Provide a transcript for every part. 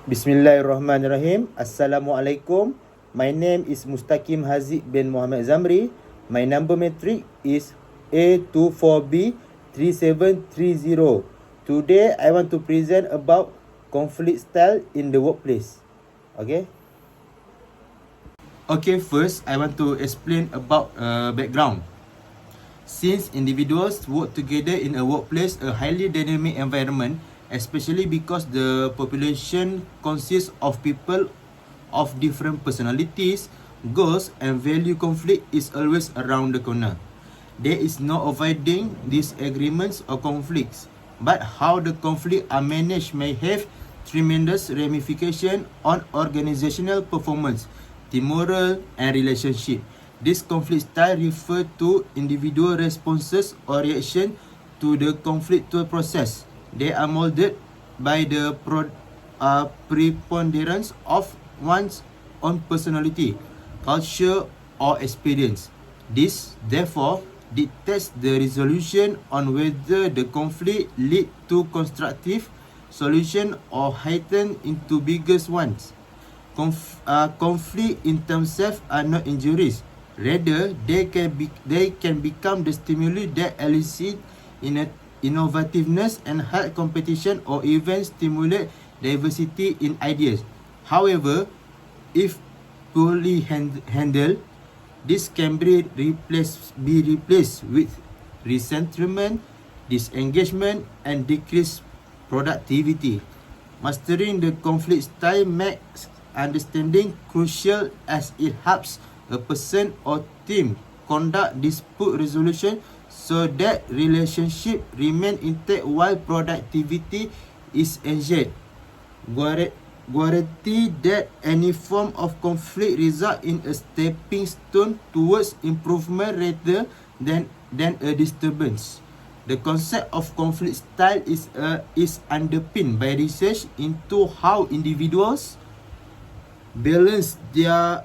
Bismillahirrahmanirrahim. Assalamualaikum. My name is Mustaqim Haziq bin Muhammad Zamri. My number matric is A24B3730. Today I want to present about conflict style in the workplace. Okay, first I want to explain about background. Since individuals work together in a workplace, a highly dynamic environment, especially because the population consists of people of different personalities, goals and value, conflict is always around the corner. There is no avoiding disagreements or conflicts, but how the conflict are managed may have tremendous ramification on organizational performance, team morale and relationship. This conflict style refer to individual responses or reaction to the conflictual process. They are molded by the preponderance of one's own personality, culture or experience. This, therefore, dictates the resolution on whether the conflict lead to constructive solution or heighten into bigger ones. Conflict in themselves are not injuries. Rather, they can become the stimuli that elicit innovativeness and hard competition, or even stimulate diversity in ideas. However, if poorly handled, this can be replaced with resentment, disengagement, and decreased productivity. Mastering the conflict style makes understanding crucial, as it helps a person or team conduct dispute resolution so that relationship remain intact while productivity is ensured. Guarantee that any form of conflict result in a stepping stone towards improvement rather than a disturbance. The concept of conflict style is underpinned by research into how individuals balance their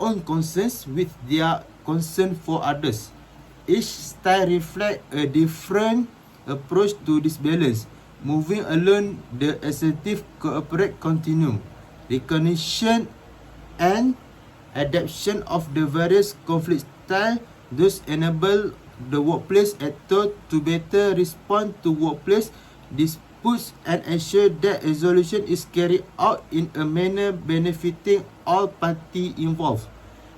own concerns with their concern for others. Each style reflects a different approach to this balance, moving along the assertive cooperate continuum. Recognition and adaptation of the various conflict styles thus enable the workplace actor to better respond to workplace disputes and ensure that resolution is carried out in a manner benefiting all parties involved.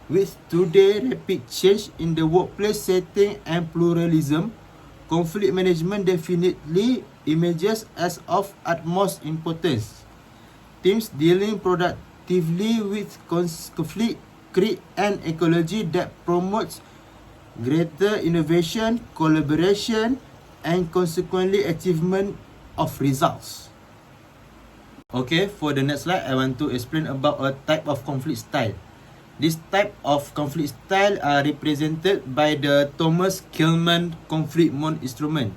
With today's rapid change in the workplace setting and pluralism, conflict management definitely emerges as of utmost importance. Teams dealing productively with conflict create an ecology that promotes greater innovation, collaboration, and consequently achievement of results. Okay, for the next slide, I want to explain about a type of conflict style. This type of conflict style are represented by the Thomas Kilmann conflict mode instrument.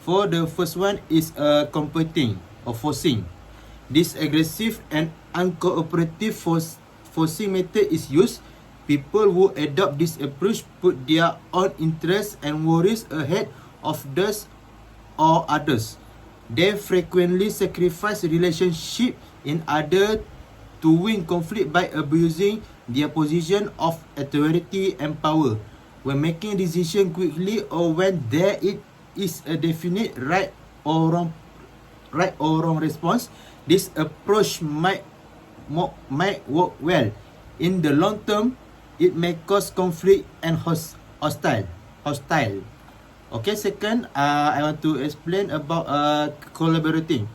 For the first one is competing or forcing. This aggressive and uncooperative forcing method is used. People who adopt this approach put their own interests and worries ahead of theirs or others. They frequently sacrifice relationship in order to win conflict by abusing their position of authority and power. When making decision quickly or when there is a definite right or wrong response, this approach might work well. In the long term, it may cause conflict and hostile. Okay, second, I want to explain about collaborating.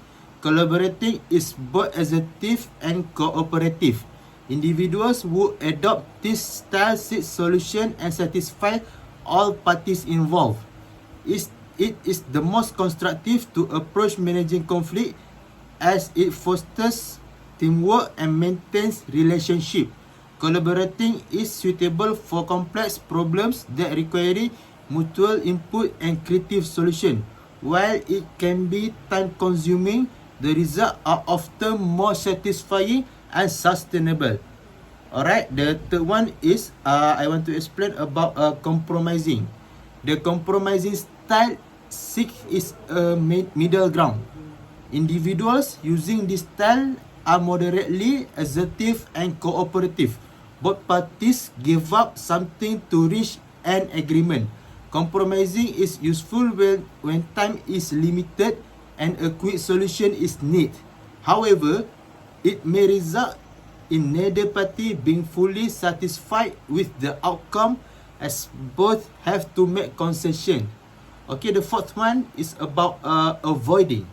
Collaborating is both assertive and cooperative. Individuals who adopt this style seek solution and satisfy all parties involved. It is the most constructive to approach managing conflict, as it fosters teamwork and maintains relationship. Collaborating is suitable for complex problems that require mutual input and creative solution. While it can be time-consuming, the results are often more satisfying and sustainable. Alright, the third one is I want to explain about compromising. The compromising style seeks is a middle ground. Individuals using this style are moderately assertive and cooperative. Both parties give up something to reach an agreement. Compromising is useful when time is limited and a quick solution is needed. However, it may result in neither party being fully satisfied with the outcome, as both have to make concession. Okay, the fourth one is about avoiding.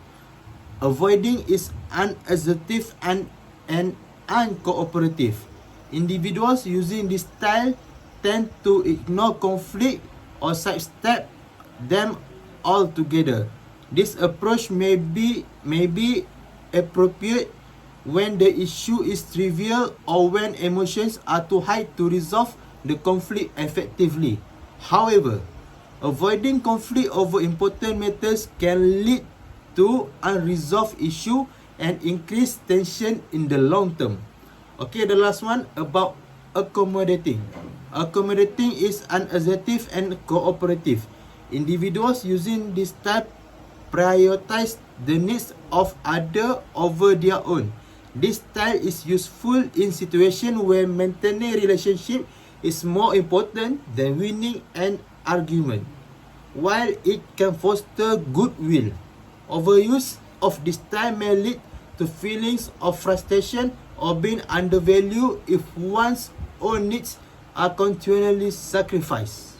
Avoiding is unassertive and uncooperative. Individuals using this style tend to ignore conflict or sidestep them altogether. This approach may be appropriate when the issue is trivial or when emotions are too high to resolve the conflict effectively. However, avoiding conflict over important matters can lead to unresolved issue and increase tension in the long term. Okay, the last one about accommodating. Accommodating is unassertive and cooperative. Individuals using this type prioritize the needs of others over their own. This style is useful in situations where maintaining relationship is more important than winning an argument. While it can foster goodwill, overuse of this style may lead to feelings of frustration or being undervalued if one's own needs are continually sacrificed.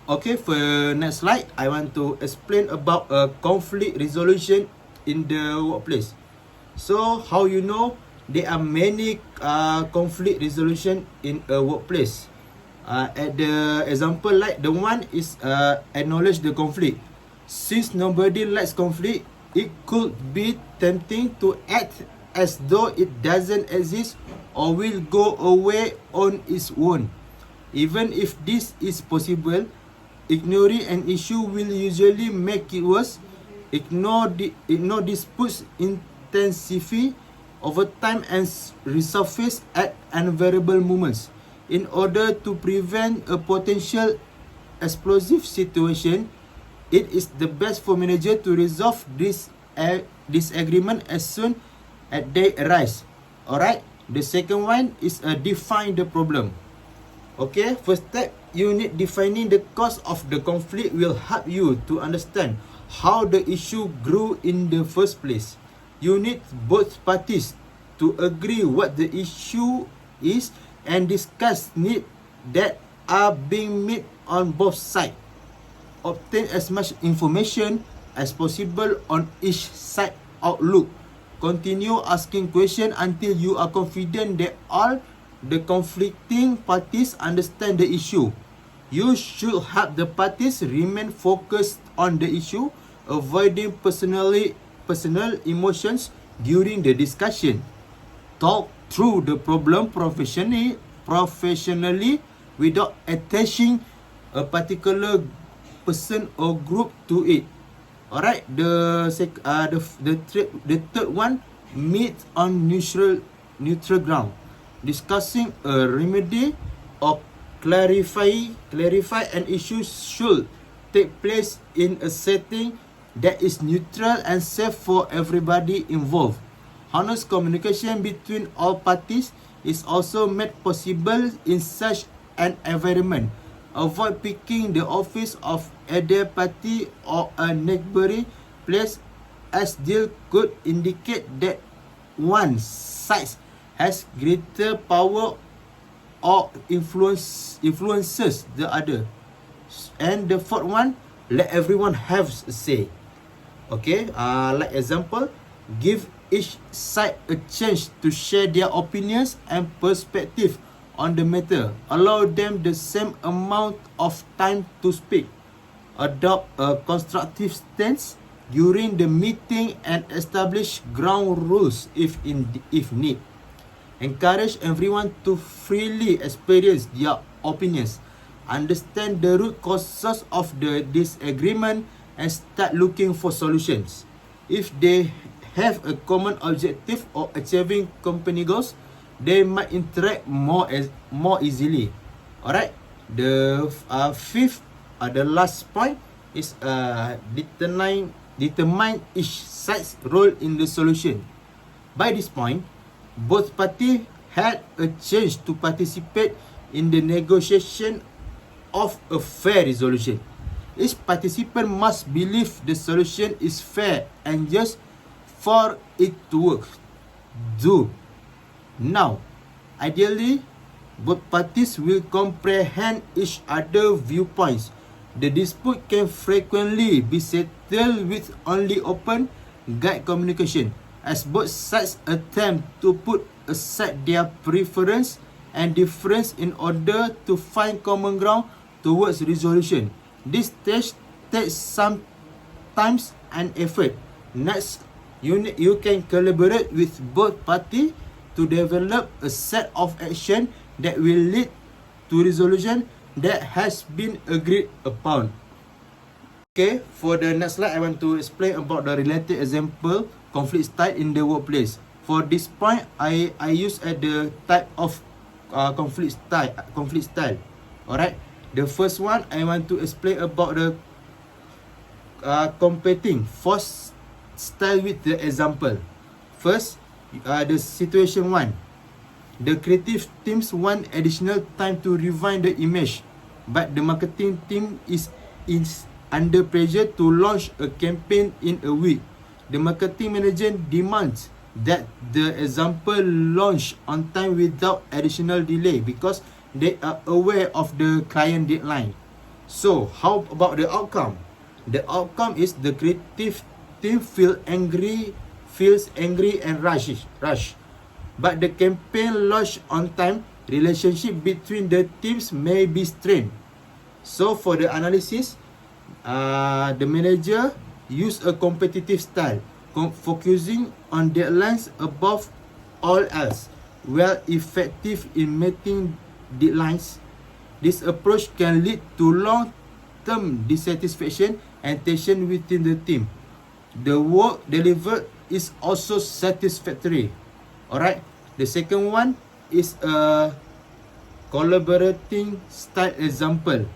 Okay, for next slide, I want to explain about conflict resolution in the workplace. So, how you know there are many conflict resolution in a workplace? At the example, like the one is acknowledge the conflict. Since nobody likes conflict, it could be tempting to act as though it doesn't exist or will go away on its own. Even if this is possible, ignoring an issue will usually make it worse. Ignore disputes intensify over time and resurface at unbearable moments. In order to prevent a potential explosive situation, it is the best for manager to resolve this disagreement as soon as they arise. Alright, the second one is define the problem. Okay, first step, unit defining the cause of the conflict will help you to understand how the issue grew in the first place. You need both parties to agree what the issue is and discuss needs that are being met on both sides. Obtain as much information as possible on each side outlook. Continue asking questions until you are confident that all the conflicting parties understand the issue. You should help the parties remain focused on the issue, avoiding personal emotions during the discussion. Talk through the problem professionally without attaching a particular person or group to it. Alright, the third one, meet on neutral ground. Discussing a remedy or clarify an issue should take place in a setting that is neutral and safe for everybody involved. Honest communication between all parties is also made possible in such an environment. Avoid picking the office of either party or a neighboring place, as deal could indicate that one side has greater power or influences the other. And the fourth one, let everyone have a say. Okay, like example, give each side a chance to share their opinions and perspective on the matter. Allow them the same amount of time to speak. Adopt a constructive stance during the meeting and establish ground rules if need. Encourage everyone to freely experience their opinions. Understand the root causes of the disagreement and start looking for solutions. If they have a common objective or achieving company goals, they might interact more easily. Alright, the fifth, the last point is determine each side's role in the solution. By this point, both parties had a chance to participate in the negotiation of a fair resolution. Each participant must believe the solution is fair and just for it to work. Now, ideally, both parties will comprehend each other's viewpoints. The dispute can frequently be settled with only open guide communication, as both sides attempt to put aside their preference and difference in order to find common ground towards resolution. This stage takes some time and effort. Next, you can collaborate with both parties to develop a set of action that will lead to resolution that has been agreed upon. Okay, for the next slide, I want to explain about the related example conflict style in the workplace. For this point, I use at the type of conflict style. Alright, the first one I want to explain about the competing force style with the example. First, the situation one. The creative teams want additional time to refine the image, but the marketing team is under pressure to launch a campaign in a week. The marketing manager demands that the example launch on time without additional delay because they are aware of the client deadline. So, how about the outcome? The outcome is the creative team feels angry and rush. But the campaign launched on time, relationship between the teams may be strained. So for the analysis, the manager used a competitive style, focusing on deadlines above all else. While effective in meeting deadlines, this approach can lead to long-term dissatisfaction and tension within the team. The work delivered is also satisfactory. Alright, the second one is a collaborating style example.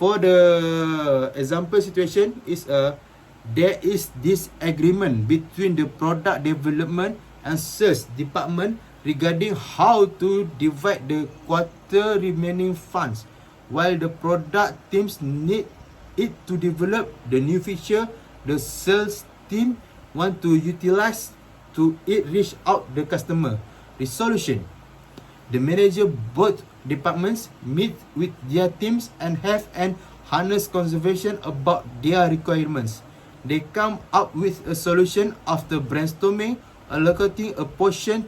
For the example situation is there is disagreement between the product development and sales department regarding how to divide the quarter remaining funds. While the product teams need it to develop the new feature, the sales team want to utilize to it reach out the customer. Resolution. The manager both departments meet with their teams and have an honest conversation about their requirements. They come up with a solution after brainstorming, allocating a portion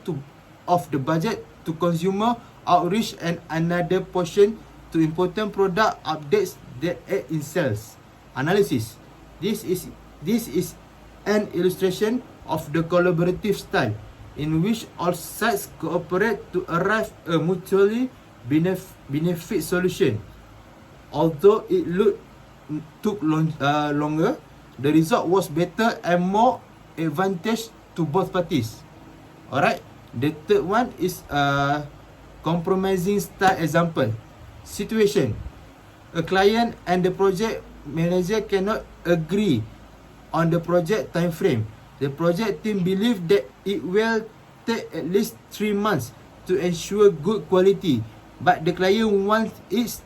of the budget to consumer outreach and another portion to important product updates that aid in sales. Analysis. This is an illustration of the collaborative style in which all sides cooperate to arrive a mutually benefit solution. Although it took longer, the result was better and more advantage to both parties. Alright, the third one is a compromising style example. Situation. A client and the project manager cannot agree on the project time frame. The project team believe that it will take at least 3 months to ensure good quality, but the client wants it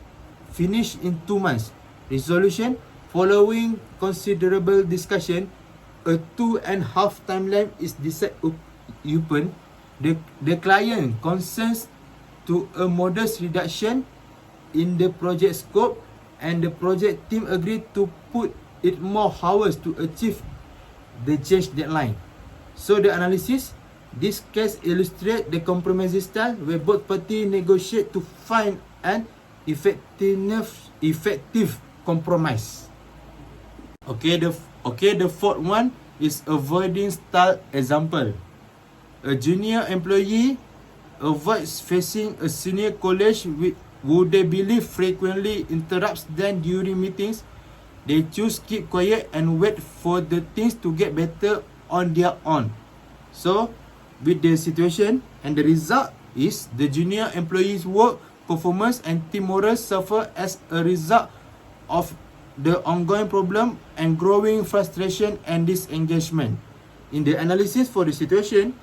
finished in 2 months. Resolution. Following considerable discussion, a 2.5 timeline is decided upon. The client consents to a modest reduction in the project scope, and the project team agreed to put it more hours to achieve the change deadline. So the analysis, this case illustrates the compromising style where both parties negotiate to find an effective compromise. Okay, the fourth one is avoiding style example. A junior employee avoids facing a senior colleague who they believe frequently interrupts them during meetings. They choose keep quiet and wait for the things to get better on their own. So, with the situation, and the result is the junior employees' work performance and team morale suffer as a result of the ongoing problem and growing frustration and disengagement. In the analysis for the situation,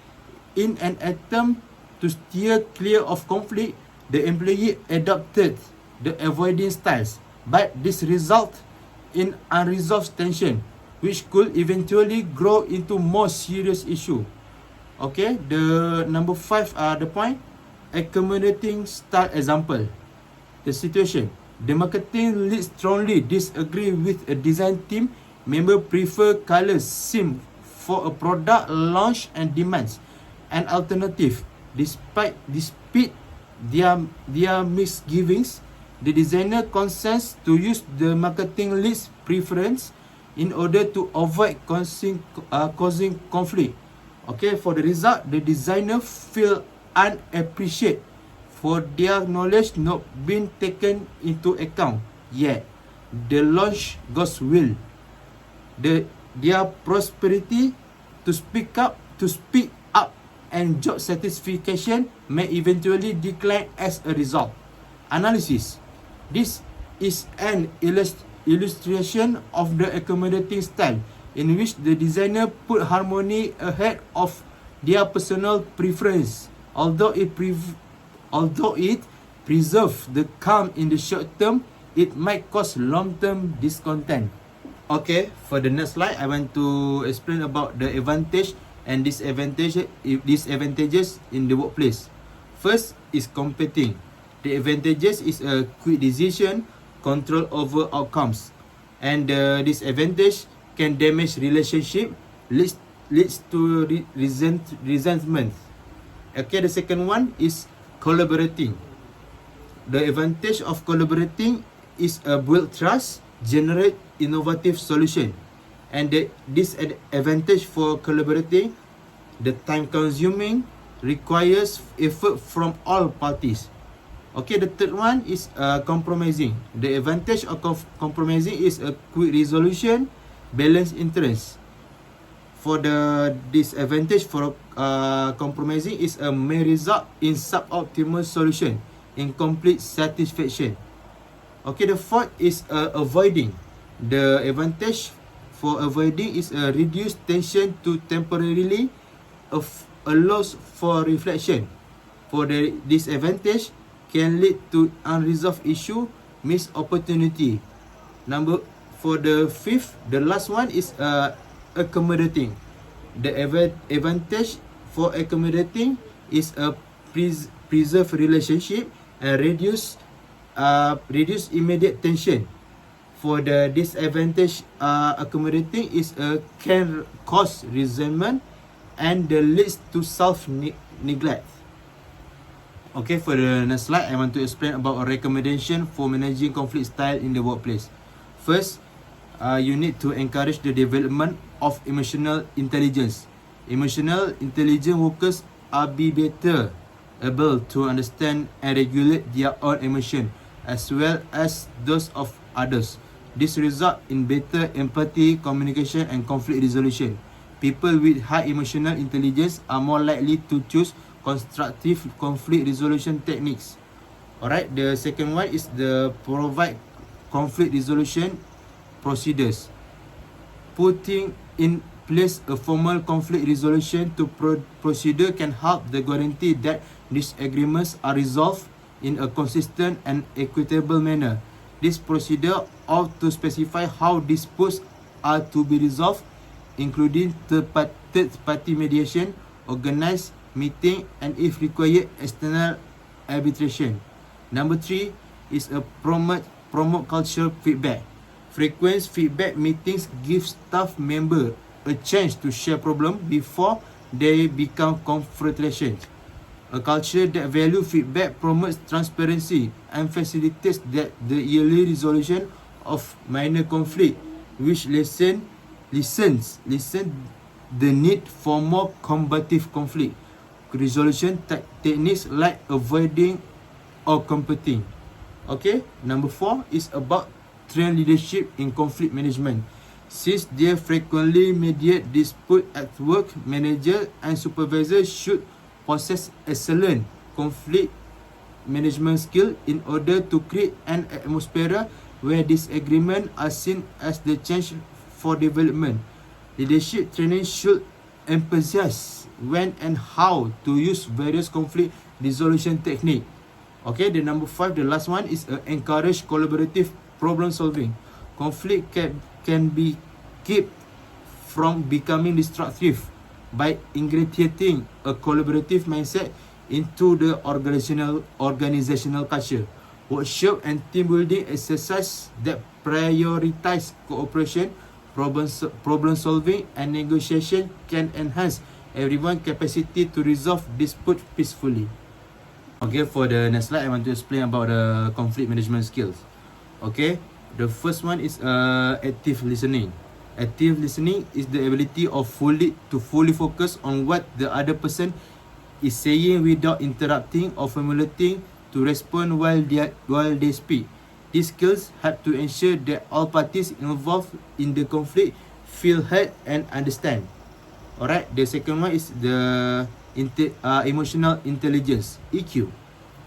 In an attempt to steer clear of conflict, the employee adopted the avoiding styles, but this resulted in unresolved tension, which could eventually grow into more serious issue. Okay, the number 5 the point, accommodating style example. The situation, the marketing lead strongly disagree with a design team member prefer color scheme for a product launch and demands an alternative. Despite their misgivings, the designer consents to use the marketing lead's preference in order to avoid causing conflict. Okay, for the result, the designer feel unappreciated for their knowledge not being taken into account yet. The launch goes well. Their prosperity to speak up and job satisfaction may eventually decline as a result. Analysis. This is an illustration of the accommodating style in which the designer put harmony ahead of their personal preference. Although it preserves the calm in the short term, it might cause long-term discontent. Okay, for the next slide, I want to explain about the advantage and disadvantages in the workplace. First is competing. The advantages is a quick decision, control over outcomes, and the disadvantage can damage relationship, leads to resentment. Okay, the second one is collaborating. The advantage of collaborating is a build trust, generate innovative solution, and the disadvantage for collaborating, the time consuming, requires effort from all parties. Okay, the third one is compromising. The advantage of compromising is a quick resolution, balanced interests. For the disadvantage for compromising is a may result in suboptimal solution, incomplete satisfaction. Okay, the fourth is avoiding. The advantage for avoiding is a reduced tension to temporarily allows for reflection. For the disadvantage can lead to unresolved issue, missed opportunity. For the fifth, the last one is accommodating. The advantage for accommodating is a preserve relationship and reduce immediate tension. For the disadvantage, accommodating is can cause resentment and leads to self-neglect. Okay, for the next slide, I want to explain about a recommendation for managing conflict style in the workplace. First, you need to encourage the development of emotional intelligence. Emotional intelligent workers are better able to understand and regulate their own emotion as well as those of others. This results in better empathy, communication, and conflict resolution. People with high emotional intelligence are more likely to choose constructive conflict resolution techniques. Alright, the second one is the provide conflict resolution procedures. Putting in place a formal conflict resolution procedure can help the guarantee that disagreements are resolved in a consistent and equitable manner. This procedure ought to specify how disputes are to be resolved, including third-party mediation, organized meeting, and if required, external arbitration. Number 3 is a promote cultural feedback. Frequent feedback meetings give staff members a chance to share problems before they become confrontations. A culture that values feedback promotes transparency and facilitates the yearly resolution of minor conflict, which lessens the need for more combative conflict resolution techniques like avoiding or competing. Okay, number 4 is about trained leadership in conflict management. Since they frequently mediate dispute at work, managers and supervisors should possess excellent conflict management skill in order to create an atmosphere where disagreements are seen as the chance for development. Leadership training should emphasize when and how to use various conflict resolution technique. Okay, the number 5, the last one is encourage collaborative problem solving. Conflict can be kept from becoming destructive by ingratiating a collaborative mindset into the organizational culture. Workshop and team building exercise that prioritize cooperation, problem solving, and negotiation can enhance everyone's capacity to resolve dispute peacefully. Okay, for the next slide, I want to explain about the conflict management skills. Okay, the first one is active listening. Active listening is the ability of fully focus on what the other person is saying without interrupting or formulating to respond while they speak. These skills help to ensure that all parties involved in the conflict feel heard and understand. Alright, the second one is the emotional intelligence, EQ.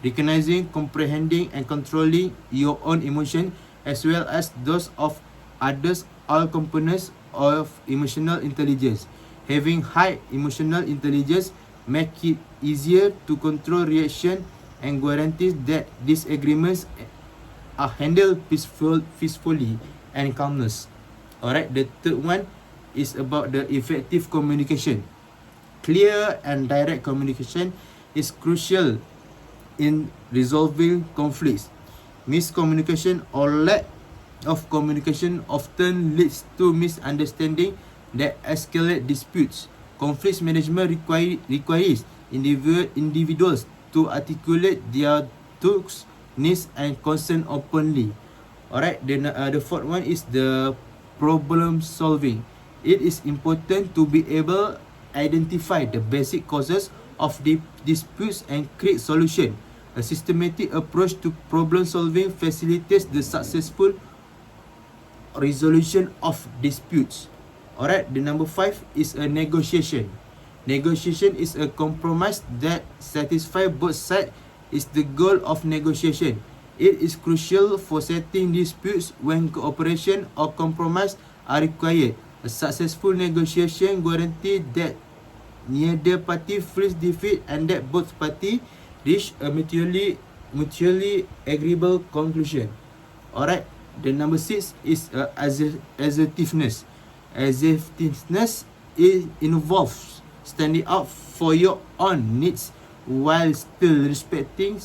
Recognizing, comprehending, and controlling your own emotion as well as those of others, all components of emotional intelligence. Having high emotional intelligence make it easier to control reaction and guarantees that disagreements are handled peacefully and calmness. Alright, the third one is about the effective communication. Clear and direct communication is crucial in resolving conflicts. Miscommunication or lack of communication often leads to misunderstanding that escalate disputes. Conflict management requires individuals to articulate their thoughts, needs, and concern openly. Alright, then the fourth one is the problem solving. It is important to be able to identify the basic causes of the disputes and create solution. A systematic approach to problem solving facilitates the successful resolution of disputes. Alright, the number 5 is a negotiation. Negotiation is a compromise that satisfies both sides. Is the goal of negotiation. It is crucial for settling disputes when cooperation or compromise are required. A successful negotiation guarantees that neither party feels defeat and that both parties reach a mutually agreeable conclusion. Alright, the number 6 is assertiveness. Assertiveness involves standing up for your own needs while still respecting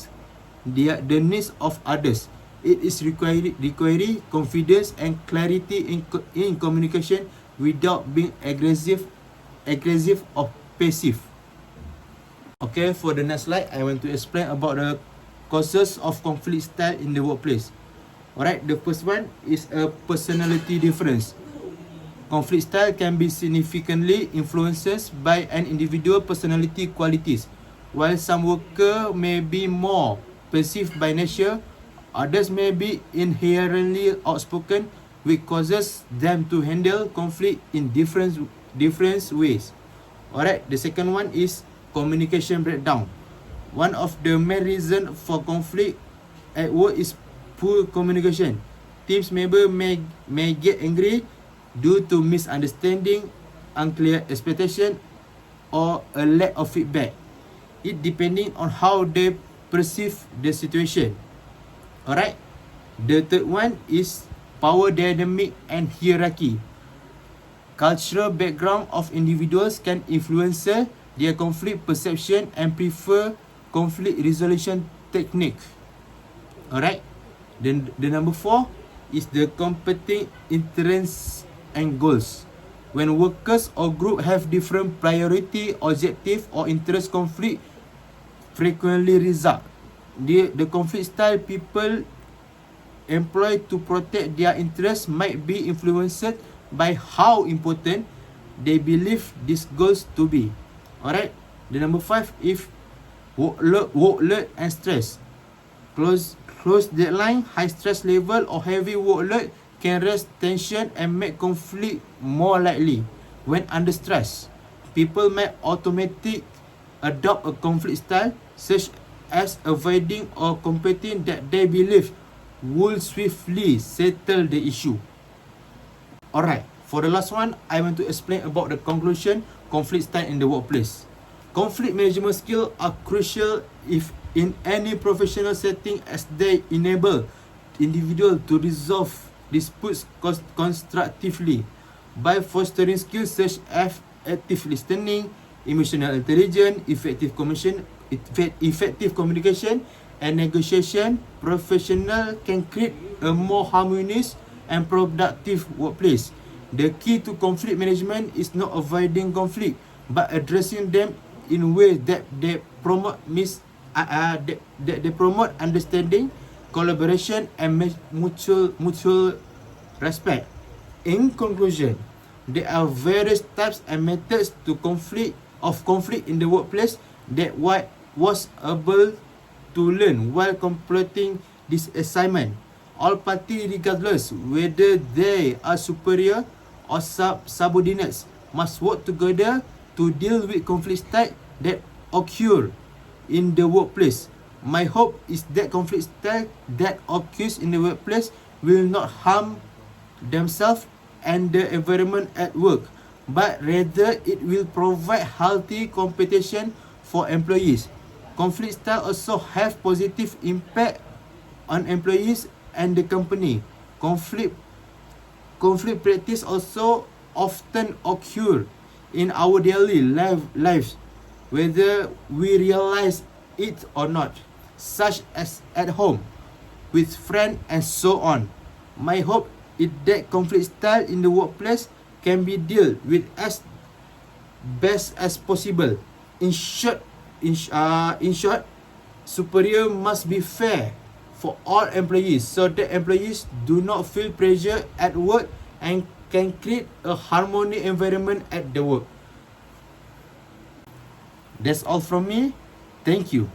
the needs of others. It is requiring confidence and clarity in communication without being aggressive or passive. Okay, for the next slide, I want to explain about the causes of conflict style in the workplace. Alright, the first one is a personality difference. Conflict style can be significantly influenced by an individual personality qualities. While some workers may be more passive by nature, others may be inherently outspoken, which causes them to handle conflict in different ways. Alright, the second one is communication breakdown. One of the main reasons for conflict at work is poor communication. Teams members may get angry due to misunderstanding, unclear expectation, or a lack of feedback. It depending on how they perceive the situation. Alright, the third one is power dynamic and hierarchy. Cultural background of individuals can influence their conflict perception and prefer conflict resolution technique. Alright, then the number 4 is the competing interests and goals. When workers or group have different priority, objective, or interest, conflict frequently result. The conflict style people employ to protect their interests might be influenced by how important they believe these goals to be. Alright, the number 5 is workload and stress. Close deadline, high stress level, or heavy workload can raise tension and make conflict more likely. When under stress, people may automatically adopt a conflict style such as avoiding or competing that they believe will swiftly settle the issue. Alright, For the last one, I want to explain about the conclusion, conflict style in the workplace. Conflict management skills are crucial if in any professional setting as they enable individuals to resolve disputes constructively by fostering skills such as active listening, emotional intelligence, effective communication, and negotiation. Professionals can create a more harmonious and productive workplace. The key to conflict management is not avoiding conflict, but addressing them in ways that they promote understanding, collaboration, and mutual respect. In conclusion, there are various types and methods to conflict in the workplace that was able to learn while completing this assignment. All parties, regardless whether they are superior or subordinates, must work together to deal with conflict style that occur in the workplace. My hope is that conflict style that occurs in the workplace will not harm themselves and the environment at work, but rather it will provide healthy competition for employees. Conflict style also have positive impact on employees and the company. Conflict practice also often occur in our daily lives, whether we realize it or not, such as at home, with friends, and so on. My hope is that conflict style in the workplace can be dealt with as best as possible. In short, superior must be fair for all employees so that employees do not feel pressure at work and can create a harmonious environment at the work. That's all from me. Thank you.